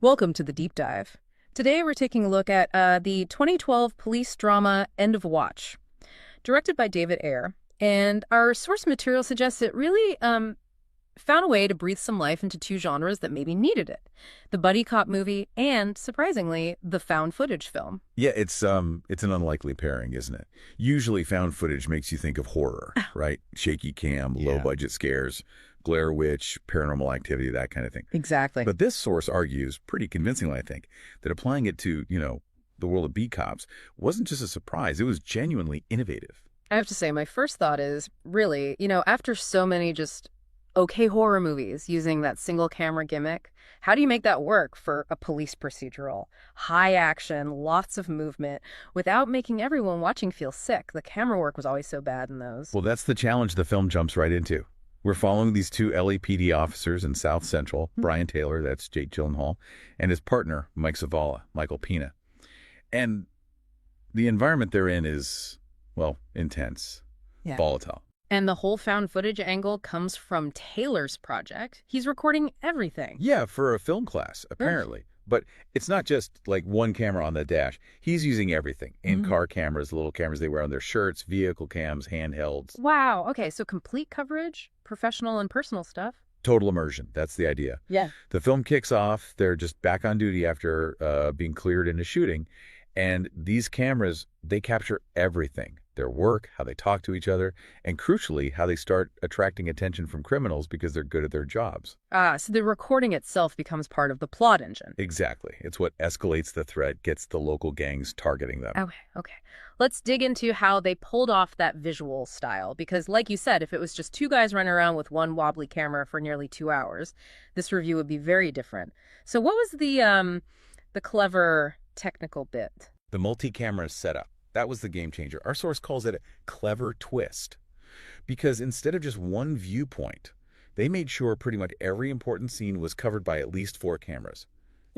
Welcome to the Deep Dive. Today we're taking a look at the 2012 police drama End of Watch, directed by David Ayer. And our source material suggests it really found a way to breathe some life into two genres that maybe needed it. The buddy cop movie and, surprisingly, the found footage film. Yeah, it's an unlikely pairing, isn't it? Usually found footage makes you think of horror, right? Shaky cam, low-budget scares, Blair Witch, Paranormal Activity, that kind of thing. Exactly. But this source argues, pretty convincingly, I think, that applying it to, the world of beat cops wasn't just a surprise. It was genuinely innovative. I have to say, my first thought is, really, after so many just okay horror movies using that single camera gimmick, how do you make that work for a police procedural? High action, lots of movement, without making everyone watching feel sick. The camera work was always so bad in those. Well, that's the challenge the film jumps right into. We're following these two LAPD officers in South Central, Brian Taylor, that's Jake Gyllenhaal, and his partner, Mike Zavala, Michael Pena. And the environment they're in is, well, intense, volatile. And the whole found footage angle comes from Taylor's project. He's recording everything. Yeah, for a film class, apparently. But it's not just like one camera on the dash. He's using everything. In-car cameras, little cameras they wear on their shirts, vehicle cams, handhelds. Wow. Okay, so complete coverage, professional and personal stuff. Total immersion. That's the idea. Yeah. The film kicks off. They're just back on duty after being cleared into shooting. And these cameras, they capture everything. Their work, how they talk to each other, and crucially, how they start attracting attention from criminals because they're good at their jobs. So the recording itself becomes part of the plot engine. Exactly. It's what escalates the threat, gets the local gangs targeting them. Okay. Let's dig into how they pulled off that visual style. Because like you said, if it was just two guys running around with one wobbly camera for nearly 2 hours, this review would be very different. So what was the clever technical bit? The multi-camera setup. That was the game changer. Our source calls it a clever twist. Because instead of just one viewpoint, they made sure pretty much every important scene was covered by at least 4 cameras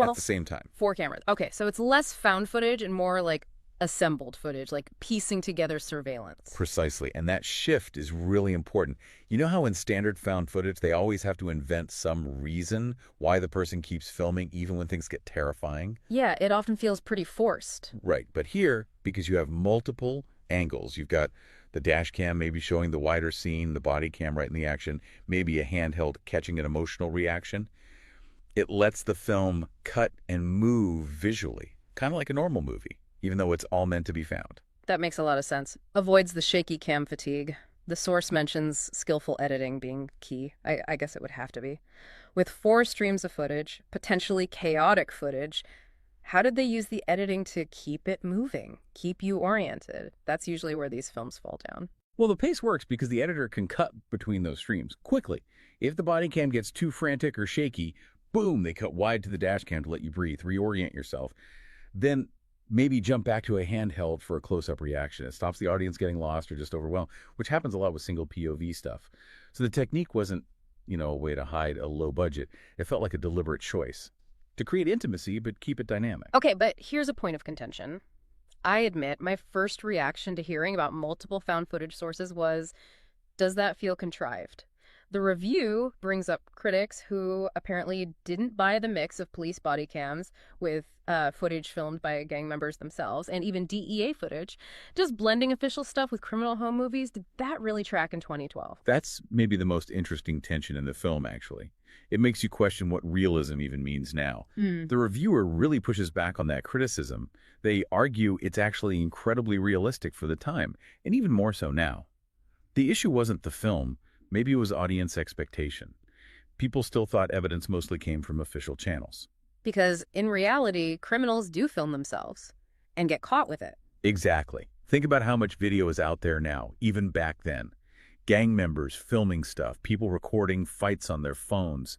at the same time. 4 cameras. Okay, so it's less found footage and more like assembled footage, like piecing together surveillance. Precisely. And that shift is really important. You know how in standard found footage, they always have to invent some reason why the person keeps filming even when things get terrifying? Yeah, it often feels pretty forced. Right. But here, because you have multiple angles, you've got the dash cam maybe showing the wider scene, the body cam right in the action, maybe a handheld catching an emotional reaction. It lets the film cut and move visually, kind of like a normal movie, even though it's all meant to be found. That makes a lot of sense. Avoids the shaky cam fatigue. The source mentions skillful editing being key. I guess it would have to be. With 4 streams of footage, potentially chaotic footage, how did they use the editing to keep it moving, keep you oriented? That's usually where these films fall down. Well, the pace works because the editor can cut between those streams quickly. If the body cam gets too frantic or shaky, boom, they cut wide to the dash cam to let you breathe, reorient yourself. Then maybe jump back to a handheld for a close-up reaction. It stops the audience getting lost or just overwhelmed, which happens a lot with single POV stuff. So the technique wasn't, a way to hide a low budget. It felt like a deliberate choice to create intimacy, but keep it dynamic. Okay, but here's a point of contention. I admit my first reaction to hearing about multiple found footage sources was, does that feel contrived? The review brings up critics who apparently didn't buy the mix of police body cams with footage filmed by gang members themselves, and even DEA footage. Just blending official stuff with criminal home movies, did that really track in 2012? That's maybe the most interesting tension in the film, actually. It makes you question what realism even means now. The reviewer really pushes back on that criticism. They argue it's actually incredibly realistic for the time, and even more so now. The issue wasn't the film. Maybe it was audience expectation. People still thought evidence mostly came from official channels. Because in reality, criminals do film themselves and get caught with it. Exactly. Think about how much video is out there now, even back then. Gang members filming stuff, people recording fights on their phones.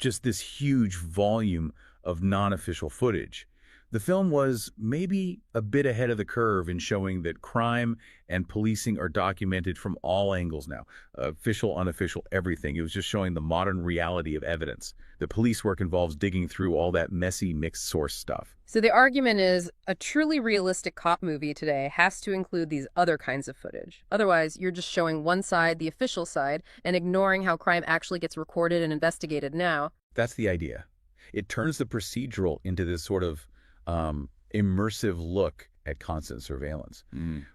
Just this huge volume of non-official footage. The film was maybe a bit ahead of the curve in showing that crime and policing are documented from all angles now. Official, unofficial, everything. It was just showing the modern reality of evidence. The police work involves digging through all that messy mixed source stuff. So the argument is a truly realistic cop movie today has to include these other kinds of footage. Otherwise, you're just showing one side, the official side, and ignoring how crime actually gets recorded and investigated now. That's the idea. It turns the procedural into this sort of immersive look at constant surveillance,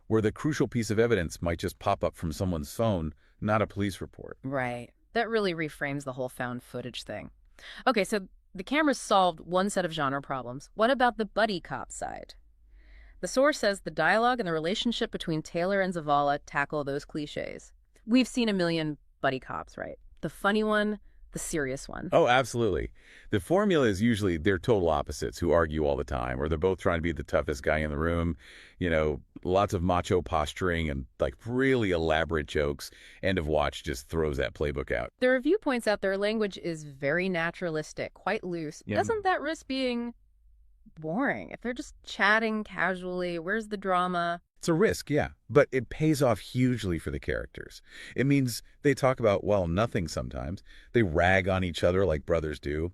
where the crucial piece of evidence might just pop up from someone's phone, not a police report. Right. That really reframes the whole found footage thing. Okay, so the cameras solved one set of genre problems. What about the buddy cop side? The source says the dialogue and the relationship between Taylor and Zavala tackle those cliches. We've seen a million buddy cops, right? The funny one, the serious one. Oh, absolutely. The formula is usually they're total opposites who argue all the time, or they're both trying to be the toughest guy in the room. Lots of macho posturing and like really elaborate jokes. End of Watch just throws that playbook out. The review points out their language is very naturalistic, quite loose. Yeah. Doesn't that risk being boring? If they're just chatting casually, where's the drama? It's a risk, yeah, but it pays off hugely for the characters. It means they talk about, well, nothing sometimes. They rag on each other like brothers do.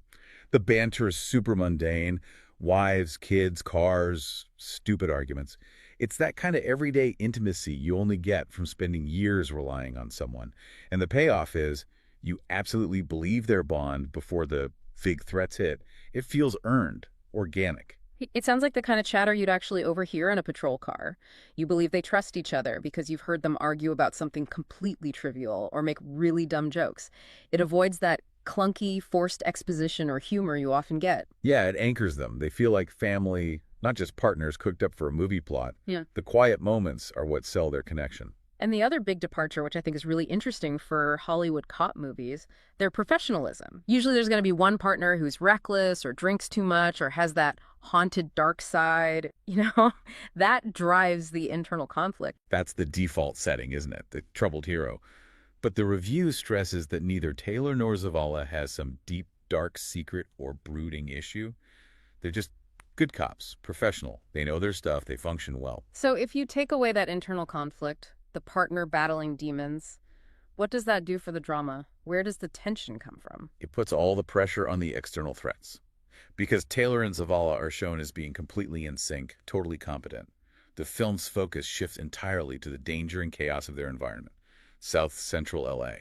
The banter is super mundane. Wives, kids, cars, stupid arguments. It's that kind of everyday intimacy you only get from spending years relying on someone. And the payoff is you absolutely believe their bond before the big threats hit. It feels earned, organic. It sounds like the kind of chatter you'd actually overhear in a patrol car. You believe they trust each other because you've heard them argue about something completely trivial or make really dumb jokes. It avoids that clunky, forced exposition or humor you often get. Yeah, it anchors them. They feel like family, not just partners cooked up for a movie plot. Yeah. The quiet moments are what sell their connection. And the other big departure, which I think is really interesting for Hollywood cop movies, their professionalism. Usually there's going to be one partner who's reckless or drinks too much or has that haunted dark side. That drives the internal conflict. That's the default setting, isn't it? The troubled hero. But the review stresses that neither Taylor nor Zavala has some deep, dark secret or brooding issue. They're just good cops, professional. They know their stuff. They function well. So if you take away that internal conflict, the partner battling demons, what does that do for the drama? Where does the tension come from? It puts all the pressure on the external threats. Because Taylor and Zavala are shown as being completely in sync, totally competent, the film's focus shifts entirely to the danger and chaos of their environment. South Central LA.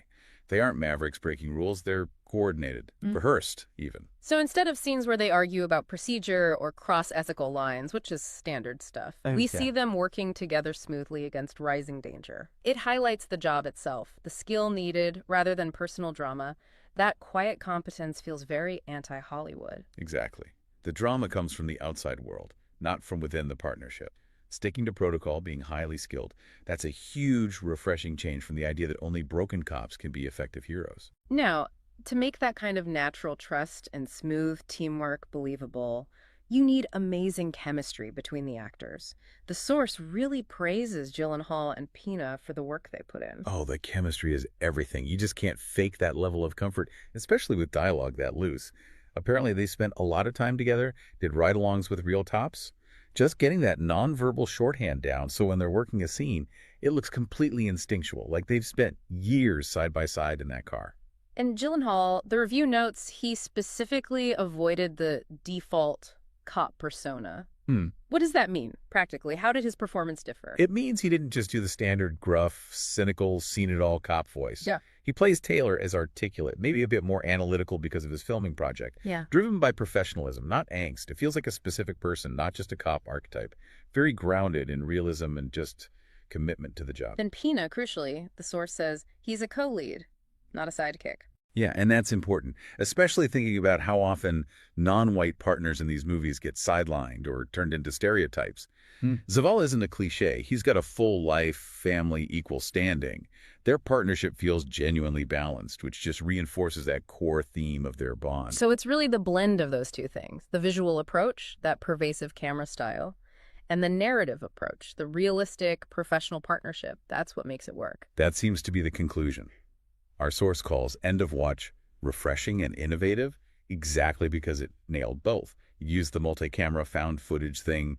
They aren't mavericks breaking rules, they're coordinated, rehearsed even. So instead of scenes where they argue about procedure or cross ethical lines, which is standard stuff, we see them working together smoothly against rising danger. It highlights the job itself, the skill needed rather than personal drama. That quiet competence feels very anti-Hollywood. Exactly. The drama comes from the outside world, not from within the partnership. Sticking to protocol, being highly skilled, that's a huge, refreshing change from the idea that only broken cops can be effective heroes. Now, to make that kind of natural trust and smooth teamwork believable, you need amazing chemistry between the actors. The source really praises Gyllenhaal and Pina for the work they put in. Oh, the chemistry is everything. You just can't fake that level of comfort, especially with dialogue that loose. Apparently, they spent a lot of time together, did ride-alongs with real tops. Just getting that nonverbal shorthand down so when they're working a scene, it looks completely instinctual, like they've spent years side by side in that car. And Gyllenhaal, the review notes he specifically avoided the default cop persona. What does that mean, practically? How did his performance differ? It means he didn't just do the standard gruff, cynical, seen-it-all cop voice. Yeah. He plays Taylor as articulate, maybe a bit more analytical because of his filming project. Yeah. Driven by professionalism, not angst. It feels like a specific person, not just a cop archetype. Very grounded in realism and just commitment to the job. Then Pina, crucially, the source says he's a co-lead, not a sidekick. Yeah, and that's important, especially thinking about how often non-white partners in these movies get sidelined or turned into stereotypes. Zavala isn't a cliche. He's got a full life, family, equal standing. Their partnership feels genuinely balanced, which just reinforces that core theme of their bond. So it's really the blend of those two things, the visual approach, that pervasive camera style, and the narrative approach, the realistic professional partnership. That's what makes it work. That seems to be the conclusion. Our source calls End of Watch refreshing and innovative exactly because it nailed both. It used the multi-camera found footage thing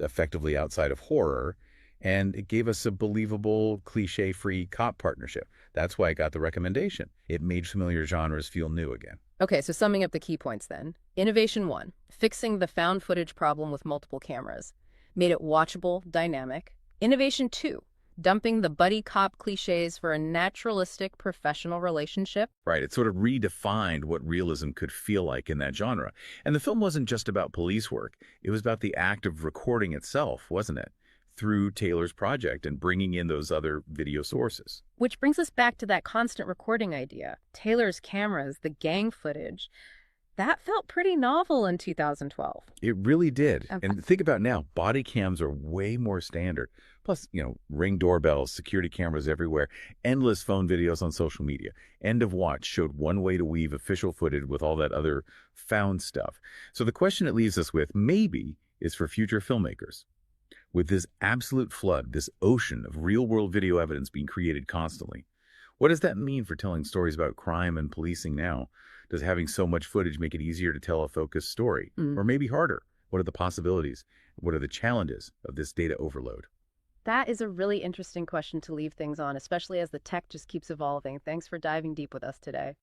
effectively outside of horror, and it gave us a believable, cliche-free cop partnership. That's why I got the recommendation. It made familiar genres feel new again. Okay, so summing up the key points then. Innovation 1, fixing the found footage problem with multiple cameras. Made it watchable, dynamic. Innovation 2, dumping the buddy cop cliches for a naturalistic professional relationship. Right, it sort of redefined what realism could feel like in that genre. And the film wasn't just about police work. It was about the act of recording itself, wasn't it? Through Taylor's project and bringing in those other video sources. Which brings us back to that constant recording idea. Taylor's cameras, the gang footage, that felt pretty novel in 2012. It really did. Okay. And think about now, body cams are way more standard. Plus, Ring doorbells, security cameras everywhere, endless phone videos on social media. End of Watch showed one way to weave official footage with all that other found stuff. So the question it leaves us with, maybe, is for future filmmakers. With this absolute flood, this ocean of real-world video evidence being created constantly, what does that mean for telling stories about crime and policing now? Does having so much footage make it easier to tell a focused story? Or maybe harder? What are the possibilities? What are the challenges of this data overload? That is a really interesting question to leave things on, especially as the tech just keeps evolving. Thanks for diving deep with us today.